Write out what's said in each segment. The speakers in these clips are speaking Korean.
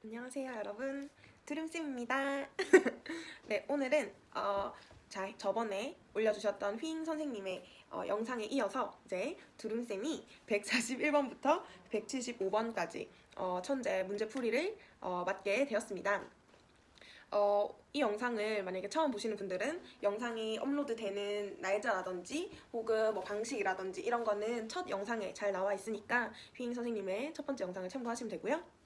안녕하세요 여러분, 두름쌤입니다. 네, 오늘은 저번에 올려주셨던 휘잉 선생님의 영상에 이어서 이제 두름쌤이 141번부터 175번까지 천재 문제풀이를 맡게 되었습니다. 이 영상을 만약에 처음 보시는 분들은 영상이 업로드되는 날짜라든지 혹은 뭐 방식이라든지 이런 거는 첫 영상에 잘 나와 있으니까 휘잉 선생님의 첫 번째 영상을 참고하시면 되고요.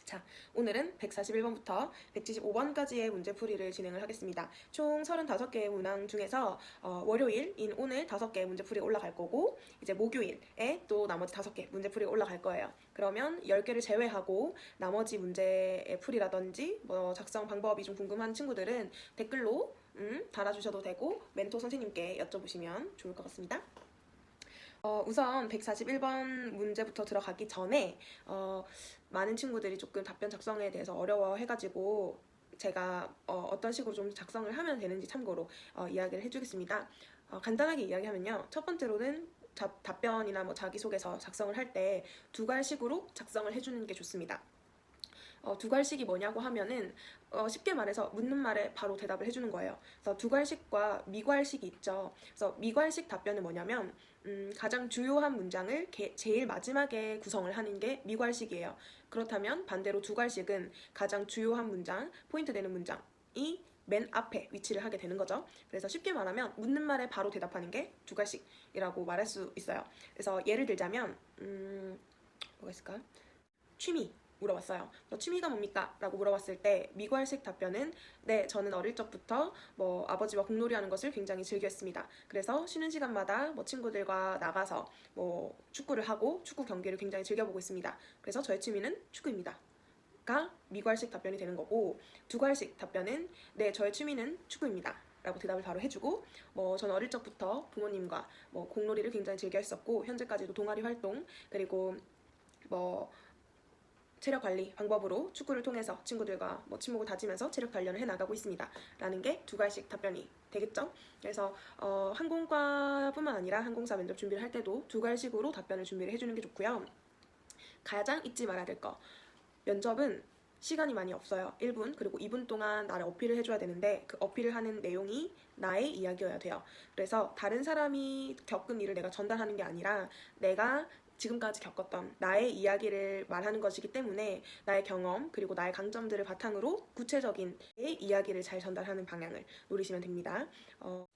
자, 오늘은 141번부터 175번까지의 문제풀이를 진행을 하겠습니다. 총 35개의 문항 중에서 월요일인 오늘 5개의 문제풀이 올라갈 거고 이제 목요일에 또 나머지 5개 문제풀이 올라갈 거예요. 그러면 10개를 제외하고 나머지 문제의 풀이라든지 뭐 작성 방법이 좀 궁금한 친구들은 댓글로 달아주셔도 되고 멘토 선생님께 여쭤보시면 좋을 것 같습니다. 우선 141번 문제부터 들어가기 전에 많은 친구들이 조금 답변 작성에 대해서 어려워해가지고 제가 어떤 식으로 좀 작성을 하면 되는지 참고로 이야기를 해주겠습니다. 간단하게 이야기하면요. 첫 번째로는 답변이나 뭐 자기소개서 작성을 할 때 두괄식으로 작성을 해주는 게 좋습니다. 두괄식이 뭐냐고 하면은 쉽게 말해서 묻는 말에 바로 대답을 해주는 거예요. 그래서 두괄식과 미괄식이 있죠. 그래서 미괄식 답변은 뭐냐면 가장 주요한 문장을 제일 마지막에 구성을 하는 게 미괄식이에요. 그렇다면 반대로 두괄식은 가장 주요한 문장, 포인트 되는 문장이 맨 앞에 위치를 하게 되는 거죠. 그래서 쉽게 말하면 묻는 말에 바로 대답하는 게 두괄식이라고 말할 수 있어요. 그래서 예를 들자면 뭐가 있을까요? 취미 물어봤어요. 너 취미가 뭡니까? 라고 물어봤을 때 미괄식 답변은 네, 저는 어릴 적부터 뭐 아버지와 공놀이 하는 것을 굉장히 즐겼습니다. 그래서 쉬는 시간마다 뭐 친구들과 나가서 뭐 축구를 하고 축구 경기를 굉장히 즐겨보고 있습니다. 그래서 저의 취미는 축구입니다. 가 미괄식 답변이 되는 거고, 두괄식 답변은 네, 저의 취미는 축구입니다. 라고 대답을 바로 해주고, 뭐 저는 어릴 적부터 부모님과 뭐 공놀이를 굉장히 즐겨 했었고 현재까지도 동아리 활동 그리고 뭐 체력 관리 방법으로 축구를 통해서 친구들과 뭐 친목을 다지면서 체력 단련을 해나가고 있습니다. 라는 게 두괄식 답변이 되겠죠? 그래서 항공과뿐만 아니라 항공사 면접 준비를 할 때도 두괄식으로 답변을 준비를 해주는 게 좋고요. 가장 잊지 말아야 될 거. 면접은 시간이 많이 없어요. 1분 그리고 2분 동안 나를 어필을 해줘야 되는데 그 어필을 하는 내용이 나의 이야기여야 돼요. 그래서 다른 사람이 겪은 일을 내가 전달하는 게 아니라 내가 지금까지 겪었던 나의 이야기를 말하는 것이기 때문에 나의 경험 그리고 나의 강점들을 바탕으로 구체적인 이야기를 잘 전달하는 방향을 노리시면 됩니다.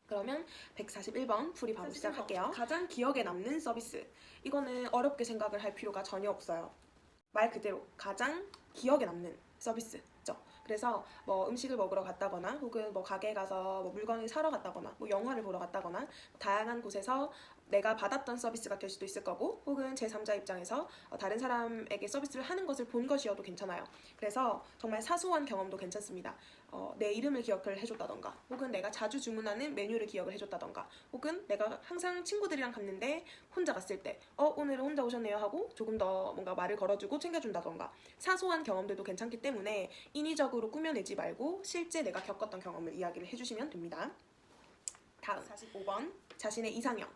그러면 141번 풀이 바로 시작할게요. 가장 기억에 남는 서비스. 이거는 어렵게 생각을 할 필요가 전혀 없어요. 말 그대로 가장 기억에 남는 서비스죠. 그래서 뭐 음식을 먹으러 갔다거나 혹은 뭐 가게에 가서 뭐 물건을 사러 갔다거나 뭐 영화를 보러 갔다거나 다양한 곳에서 내가 받았던 서비스가 될 수도 있을 거고 혹은 제3자 입장에서 다른 사람에게 서비스를 하는 것을 본 것이어도 괜찮아요. 그래서 정말 사소한 경험도 괜찮습니다. 내 이름을 기억을 해줬다던가 혹은 내가 자주 주문하는 메뉴를 기억을 해줬다던가 혹은 내가 항상 친구들이랑 갔는데 혼자 갔을 때 오늘은 혼자 오셨네요 하고 조금 더 뭔가 말을 걸어주고 챙겨준다던가 사소한 경험들도 괜찮기 때문에 인위적으로 꾸며내지 말고 실제 내가 겪었던 경험을 이야기를 해주시면 됩니다. 다음 45번 자신의 이상형.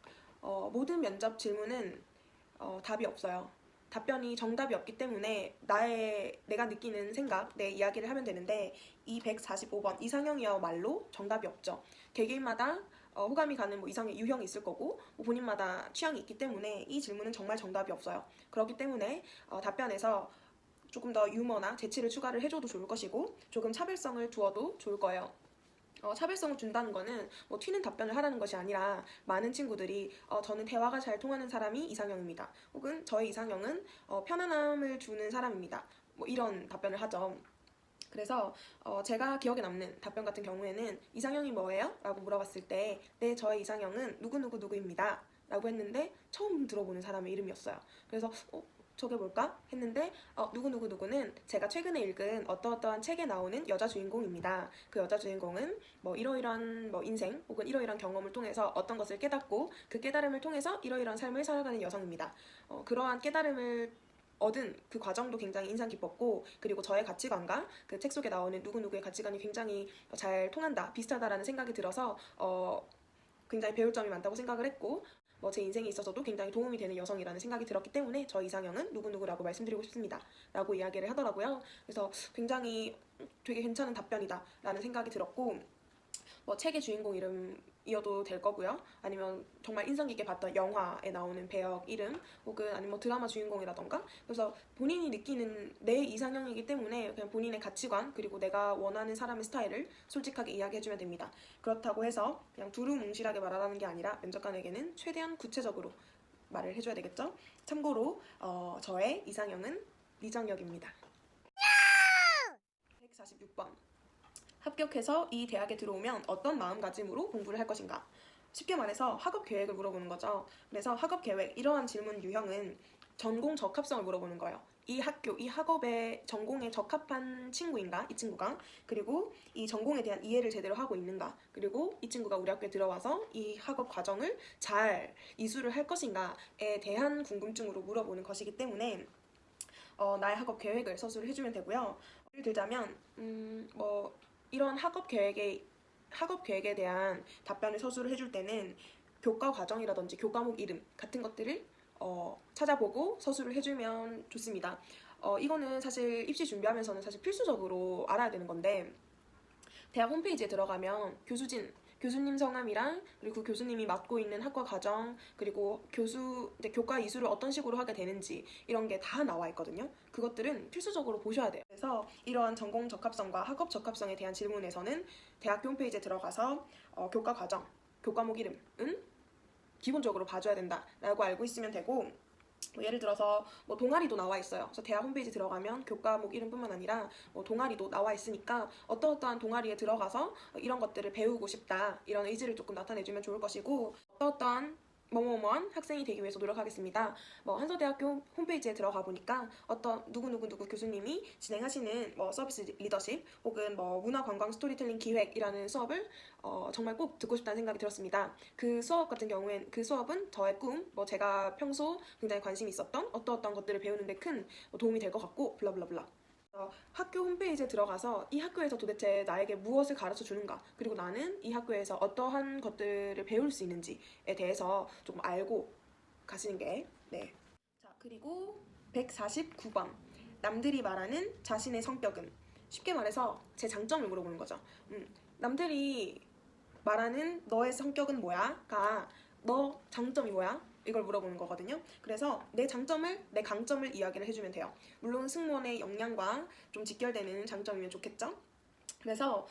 모든 면접 질문은 답이 없어요. 답변이 정답이 없기 때문에 내가 느끼는 생각, 내 이야기를 하면 되는데 이 145번 이상형이야말로 정답이 없죠. 개개인마다 호감이 가는 뭐 이상의 유형이 있을 거고 뭐 본인마다 취향이 있기 때문에 이 질문은 정말 정답이 없어요. 그렇기 때문에 답변에서 조금 더 유머나 재치를 추가를 해줘도 좋을 것이고 조금 차별성을 두어도 좋을 거예요. 차별성을 준다는 거는 뭐 튀는 답변을 하라는 것이 아니라 많은 친구들이 저는 대화가 잘 통하는 사람이 이상형입니다. 혹은 저의 이상형은 편안함을 주는 사람입니다. 뭐 이런 답변을 하죠. 그래서 제가 기억에 남는 답변 같은 경우에는 이상형이 뭐예요? 라고 물어봤을 때 네, 저의 이상형은 누구누구누구입니다. 라고 했는데 처음 들어보는 사람의 이름이었어요. 그래서 저게 뭘까? 했는데 누구누구누구는 제가 최근에 읽은 어떠어떠한 책에 나오는 여자 주인공입니다. 그 여자 주인공은 뭐 이러이러한 뭐 인생 혹은 이러이러한 경험을 통해서 어떤 것을 깨닫고 그 깨달음을 통해서 이러이러한 삶을 살아가는 여성입니다. 그러한 깨달음을 얻은 그 과정도 굉장히 인상 깊었고 그리고 저의 가치관과 그 책 속에 나오는 누구누구의 가치관이 굉장히 잘 통한다, 비슷하다라는 생각이 들어서 굉장히 배울 점이 많다고 생각을 했고 뭐 제 인생에 있어서도 굉장히 도움이 되는 여성이라는 생각이 들었기 때문에 저 이상형은 누구누구라고 말씀드리고 싶습니다 라고 이야기를 하더라고요. 그래서 굉장히 되게 괜찮은 답변이다 라는 생각이 들었고, 뭐 책의 주인공 이름이어도 될 거고요. 아니면 정말 인상 깊게 봤던 영화에 나오는 배역 이름, 혹은 아니면 뭐 드라마 주인공이라던가. 그래서 본인이 느끼는 내 이상형이기 때문에 그냥 본인의 가치관 그리고 내가 원하는 사람의 스타일을 솔직하게 이야기해주면 됩니다. 그렇다고 해서 그냥 두루뭉실하게 말하라는 게 아니라 면접관에게는 최대한 구체적으로 말을 해줘야 되겠죠. 참고로 저의 이상형은 리정혁입니다. 146번. 합격해서 이 대학에 들어오면 어떤 마음가짐으로 공부를 할 것인가? 쉽게 말해서 학업 계획을 물어보는 거죠. 그래서 학업 계획, 이러한 질문 유형은 전공 적합성을 물어보는 거예요. 이 학교, 이 학업의 전공에 적합한 친구인가? 이 친구가. 그리고 이 전공에 대한 이해를 제대로 하고 있는가? 그리고 이 친구가 우리 학교에 들어와서 이 학업 과정을 잘 이수를 할 것인가에 대한 궁금증으로 물어보는 것이기 때문에 나의 학업 계획을 서술을 해주면 되고요. 예를 들자면 이런 학업 계획에 대한 답변을 서술을 해줄 때는 교과 과정이라든지 교과목 이름 같은 것들을 찾아보고 서술을 해주면 좋습니다. 이거는 사실 입시 준비하면서는 사실 필수적으로 알아야 되는 건데, 대학 홈페이지에 들어가면 교수님 성함이랑 그리고 교수님이 맡고 있는 학과 과정, 그리고 이제 교과 이수를 어떤 식으로 하게 되는지 이런 게 다 나와 있거든요. 그것들은 필수적으로 보셔야 돼요. 그래서 이러한 전공 적합성과 학업 적합성에 대한 질문에서는 대학교 홈페이지에 들어가서 교과 과정, 교과목 이름은 기본적으로 봐줘야 된다라고 알고 있으면 되고, 예를 들어서 뭐 동아리도 나와 있어요. 그래서 대학 홈페이지 들어가면 교과목 이름뿐만 아니라 뭐 동아리도 나와 있으니까 어떠어떠한 동아리에 들어가서 이런 것들을 배우고 싶다, 이런 의지를 조금 나타내주면 좋을 것이고, 어떠어떠한 뭐뭐뭐한 학생이 되기 위해서 노력하겠습니다. 뭐 한서대학교 홈페이지에 들어가 보니까 어떤 누구 교수님이 진행하시는 뭐 서비스 리더십 혹은 뭐 문화관광 스토리텔링 기획이라는 수업을 정말 꼭 듣고 싶다는 생각이 들었습니다. 그 수업 같은 경우엔 그 수업은 저의 꿈, 뭐 제가 평소 굉장히 관심이 있었던 어떤 것들을 배우는데 큰 도움이 될 것 같고 블라블라블라. 학교 홈페이지에 들어가서 이 학교에서 도대체 나에게 무엇을 가르쳐 주는가, 그리고 나는 이 학교에서 어떠한 것들을 배울 수 있는지에 대해서 조금 알고 가시는 게 자, 그리고 149번. 남들이 말하는 자신의 성격은? 쉽게 말해서 제 장점을 물어보는 거죠. 남들이 말하는 너의 성격은 뭐야?가 너 장점이 뭐야? 이걸 물어보는 거거든요. 그래서 내 강점을 이야기를 해주면 돼요. 물론 승무원의 역량과 좀 직결되는 장점이면 좋겠죠? 그래서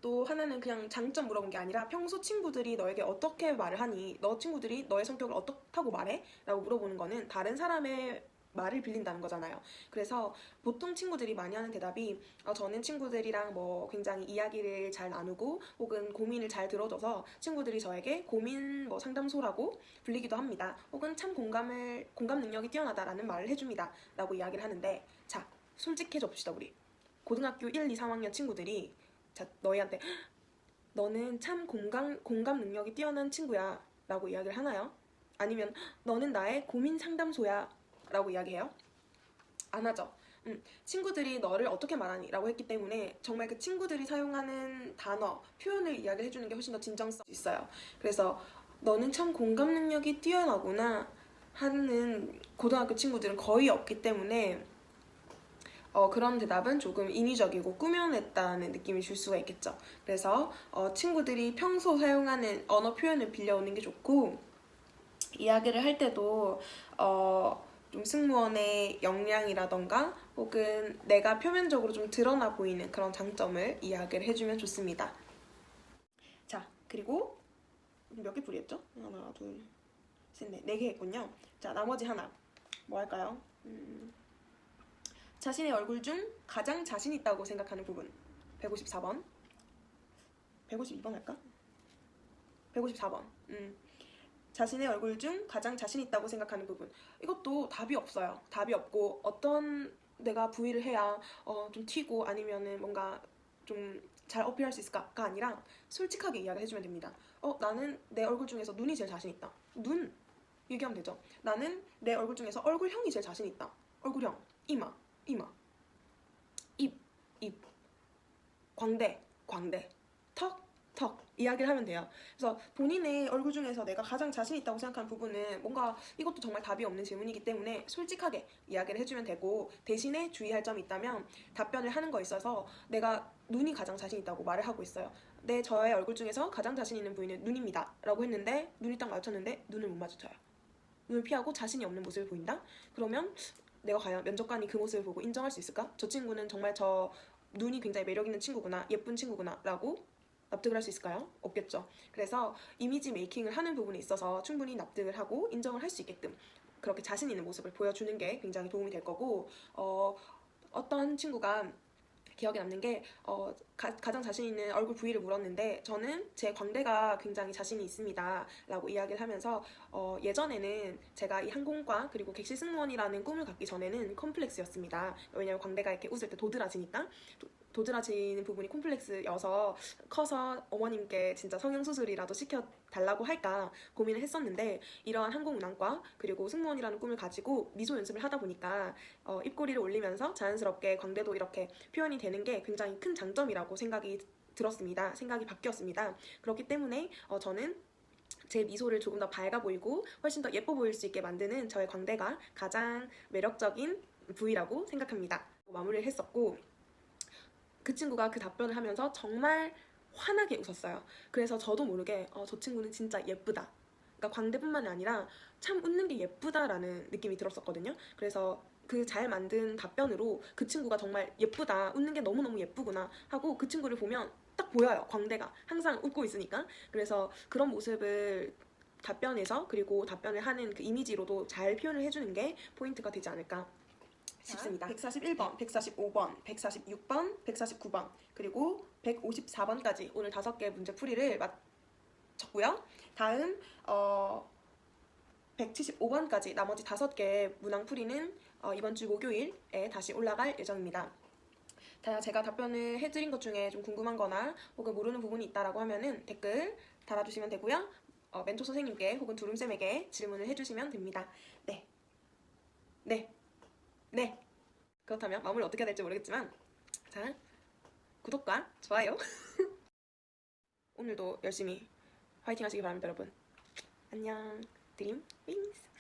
또 하나는 그냥 장점 물어본 게 아니라 평소 친구들이 너에게 어떻게 말을 하니, 너 친구들이 너의 성격을 어떻다고 말해? 라고 물어보는 거는 다른 사람의 말을 빌린다는 거잖아요. 그래서 보통 친구들이 많이 하는 대답이 저는 친구들이랑 뭐 굉장히 이야기를 잘 나누고 혹은 고민을 잘 들어줘서 친구들이 저에게 고민 뭐 상담소라고 불리기도 합니다. 혹은 참 공감 능력이 뛰어나다라는 말을 해줍니다 라고 이야기를 하는데, 자, 솔직해져 봅시다. 우리 고등학교 1, 2, 3학년 친구들이 자, 너희한테 너는 참 공감 능력이 뛰어난 친구야 라고 이야기를 하나요? 아니면 너는 나의 고민 상담소야 라고 이야기해요? 안 하죠. 친구들이 너를 어떻게 말하니? 라고 했기 때문에 정말 그 친구들이 사용하는 단어, 표현을 이야기를 해주는 게 훨씬 더 진정성이 있어요. 그래서 너는 참 공감 능력이 뛰어나구나 하는 고등학교 친구들은 거의 없기 때문에 그런 대답은 조금 인위적이고 꾸며냈다는 느낌이 줄 수가 있겠죠. 그래서 친구들이 평소 사용하는 언어 표현을 빌려오는 게 좋고, 이야기를 할 때도 좀 승무원의 역량이라던가 혹은 내가 표면적으로 좀 드러나 보이는 그런 장점을 이야기를 해주면 좋습니다. 자, 그리고 몇 개 풀이했죠? 하나, 둘, 셋, 넷, 4개 했군요. 자, 나머지 하나 뭐 할까요? 자신의 얼굴 중 가장 자신 있다고 생각하는 부분. 154번. 152번 할까? 154번. 자신의 얼굴 중 가장 자신 있다고 생각하는 부분. 이것도 답이 없어요. 답이 없고 어떤 내가 부위를 해야 좀 튀고 아니면은 뭔가 좀 잘 어필할 수 있을까가 아니라 솔직하게 이야기를 해주면 됩니다. 나는 내 얼굴 중에서 눈이 제일 자신 있다. 눈 얘기하면 되죠. 나는 내 얼굴 중에서 얼굴형이 제일 자신 있다. 얼굴형, 이마, 입, 광대, 턱, 이야기를 하면 돼요. 그래서 본인의 얼굴 중에서 내가 가장 자신 있다고 생각하는 부분은 뭔가 이것도 정말 답이 없는 질문이기 때문에 솔직하게 이야기를 해주면 되고, 대신에 주의할 점이 있다면 답변을 하는 거에 있어서 내가 눈이 가장 자신 있다고 말을 하고 있어요. 저의 얼굴 중에서 가장 자신 있는 부위는 눈입니다 라고 했는데 눈이 딱 마주쳤는데 눈을 못 마주쳐요. 눈을 피하고 자신이 없는 모습을 보인다? 그러면 내가 과연 면접관이 그 모습을 보고 인정할 수 있을까? 저 친구는 정말 저 눈이 굉장히 매력 있는 친구구나, 예쁜 친구구나 라고 납득을 할 수 있을까요? 없겠죠. 그래서 이미지 메이킹을 하는 부분에 있어서 충분히 납득을 하고 인정을 할 수 있게끔 그렇게 자신 있는 모습을 보여주는 게 굉장히 도움이 될 거고, 어떤 친구가 기억에 남는 게 가장 자신 있는 얼굴 부위를 물었는데 저는 제 광대가 굉장히 자신이 있습니다 라고 이야기를 하면서 예전에는 제가 이 항공과 그리고 객실 승무원이라는 꿈을 갖기 전에는 컴플렉스였습니다. 왜냐면 광대가 이렇게 웃을 때 도드라지니까 도드라지는 부분이 콤플렉스여서 커서 어머님께 진짜 성형수술이라도 시켜달라고 할까 고민을 했었는데, 이러한 항공운항과 그리고 승무원이라는 꿈을 가지고 미소 연습을 하다 보니까 입꼬리를 올리면서 자연스럽게 광대도 이렇게 표현이 되는 게 굉장히 큰 장점이라고 생각이 들었습니다. 생각이 바뀌었습니다. 그렇기 때문에 저는 제 미소를 조금 더 밝아 보이고 훨씬 더 예뻐 보일 수 있게 만드는 저의 광대가 가장 매력적인 부위라고 생각합니다. 마무리를 했었고, 그 친구가 그 답변을 하면서 정말 환하게 웃었어요. 그래서 저도 모르게 저 친구는 진짜 예쁘다, 그러니까 광대뿐만이 아니라 참 웃는 게 예쁘다라는 느낌이 들었었거든요. 그래서 그 잘 만든 답변으로 그 친구가 정말 예쁘다, 웃는 게 너무너무 예쁘구나 하고, 그 친구를 보면 딱 보여요, 광대가 항상 웃고 있으니까. 그래서 그런 모습을 답변에서, 그리고 답변을 하는 그 이미지로도 잘 표현을 해주는 게 포인트가 되지 않을까 싶습니다. 141번, 145번, 146번, 149번, 그리고 154번까지 오늘 5개 문제 풀이를 마쳤고요. 다음 175번까지 나머지 5개 문항 풀이는 이번 주 목요일에 다시 올라갈 예정입니다. 제가 답변을 해드린 것 중에 좀 궁금한 거나 혹은 모르는 부분이 있다라고 하면은 댓글 달아주시면 되고요. 멘토 선생님께 혹은 두rum쌤에게 질문을 해주시면 됩니다. 네. 그렇다면 마무리 어떻게 해야 될지 모르겠지만, 자, 구독과 좋아요 오늘도 열심히 화이팅 하시기 바랍니다, 여러분. 안녕. 드림 윙스.